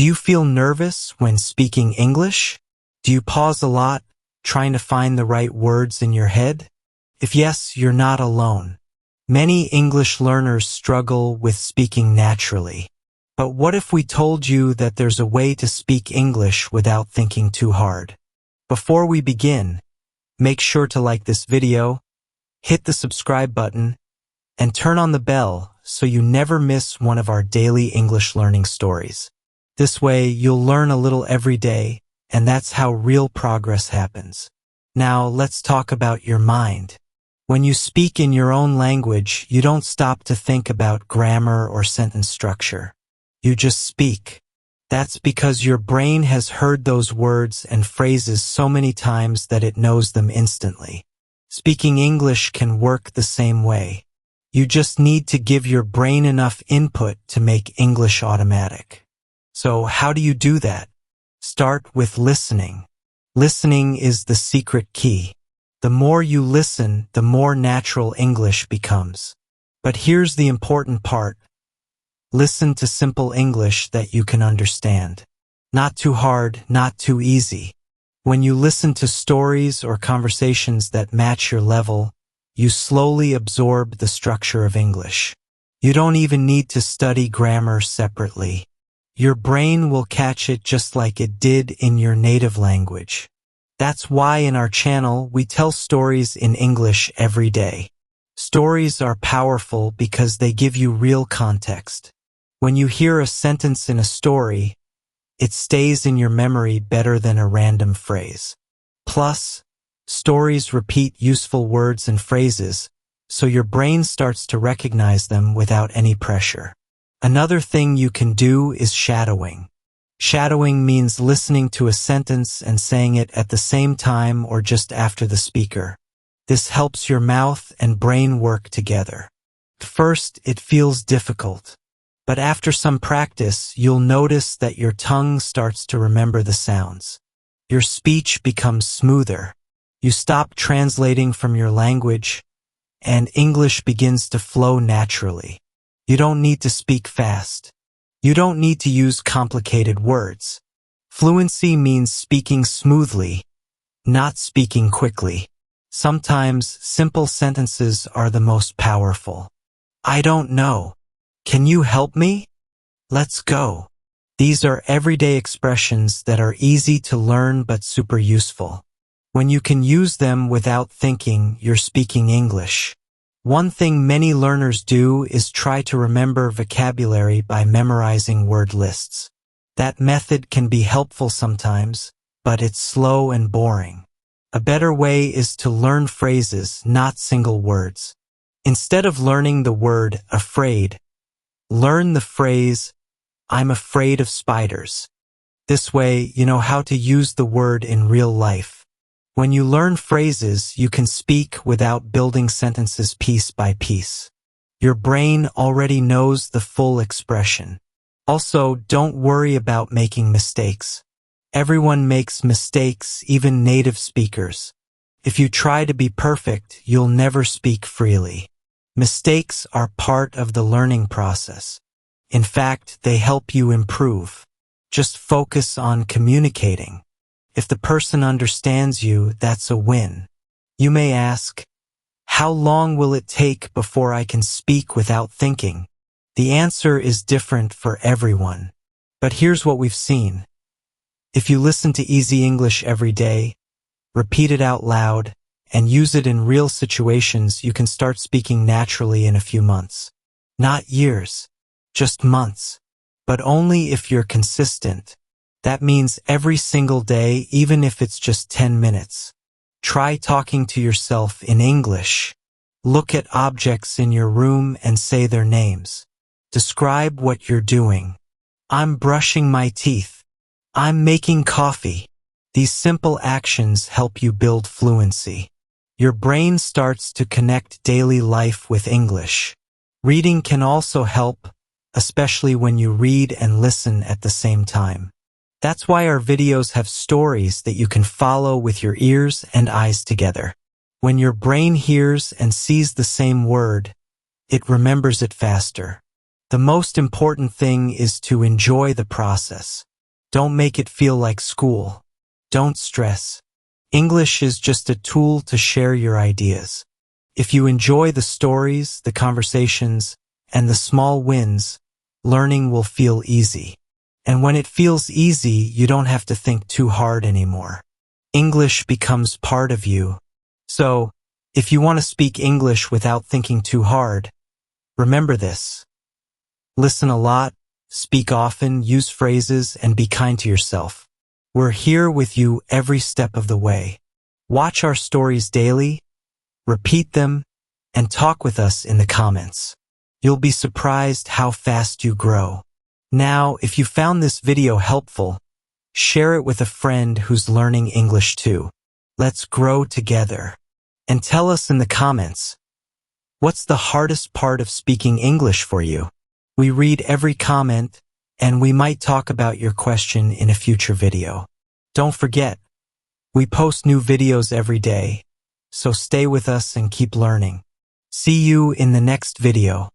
Do you feel nervous when speaking English? Do you pause a lot, trying to find the right words in your head? If yes, you're not alone. Many English learners struggle with speaking naturally. But what if we told you that there's a way to speak English without thinking too hard? Before we begin, make sure to like this video, hit the subscribe button, and turn on the bell so you never miss one of our daily English learning stories. This way, you'll learn a little every day, and that's how real progress happens. Now, let's talk about your mind. When you speak in your own language, you don't stop to think about grammar or sentence structure. You just speak. That's because your brain has heard those words and phrases so many times that it knows them instantly. Speaking English can work the same way. You just need to give your brain enough input to make English automatic. So how do you do that? Start with listening. Listening is the secret key. The more you listen, the more natural English becomes. But here's the important part. Listen to simple English that you can understand. Not too hard, not too easy. When you listen to stories or conversations that match your level, you slowly absorb the structure of English. You don't even need to study grammar separately. Your brain will catch it just like it did in your native language. That's why in our channel we tell stories in English every day. Stories are powerful because they give you real context. When you hear a sentence in a story, it stays in your memory better than a random phrase. Plus, stories repeat useful words and phrases, so your brain starts to recognize them without any pressure. Another thing you can do is shadowing. Shadowing means listening to a sentence and saying it at the same time or just after the speaker. This helps your mouth and brain work together. At first, it feels difficult. But after some practice, you'll notice that your tongue starts to remember the sounds. Your speech becomes smoother. You stop translating from your language, and English begins to flow naturally. You don't need to speak fast. You don't need to use complicated words. Fluency means speaking smoothly, not speaking quickly. Sometimes simple sentences are the most powerful. I don't know. Can you help me? Let's go. These are everyday expressions that are easy to learn but super useful. When you can use them without thinking, you're speaking English. One thing many learners do is try to remember vocabulary by memorizing word lists. That method can be helpful sometimes, but it's slow and boring. A better way is to learn phrases, not single words. Instead of learning the word afraid, learn the phrase, I'm afraid of spiders. This way, you know how to use the word in real life. When you learn phrases, you can speak without building sentences piece by piece. Your brain already knows the full expression. Also, don't worry about making mistakes. Everyone makes mistakes, even native speakers. If you try to be perfect, you'll never speak freely. Mistakes are part of the learning process. In fact, they help you improve. Just focus on communicating. If the person understands you, that's a win. You may ask, how long will it take before I can speak without thinking? The answer is different for everyone. But here's what we've seen. If you listen to easy English every day, repeat it out loud, and use it in real situations, you can start speaking naturally in a few months. Not years, just months. But only if you're consistent. That means every single day, even if it's just 10 minutes. Try talking to yourself in English. Look at objects in your room and say their names. Describe what you're doing. I'm brushing my teeth. I'm making coffee. These simple actions help you build fluency. Your brain starts to connect daily life with English. Reading can also help, especially when you read and listen at the same time. That's why our videos have stories that you can follow with your ears and eyes together. When your brain hears and sees the same word, it remembers it faster. The most important thing is to enjoy the process. Don't make it feel like school. Don't stress. English is just a tool to share your ideas. If you enjoy the stories, the conversations, and the small wins, learning will feel easy. And when it feels easy, you don't have to think too hard anymore. English becomes part of you. So, if you want to speak English without thinking too hard, remember this. Listen a lot, speak often, use phrases, and be kind to yourself. We're here with you every step of the way. Watch our stories daily, repeat them, and talk with us in the comments. You'll be surprised how fast you grow. Now, if you found this video helpful, share it with a friend who's learning English too. Let's grow together. And tell us in the comments, what's the hardest part of speaking English for you? We read every comment, and we might talk about your question in a future video. Don't forget, we post new videos every day, so stay with us and keep learning. See you in the next video.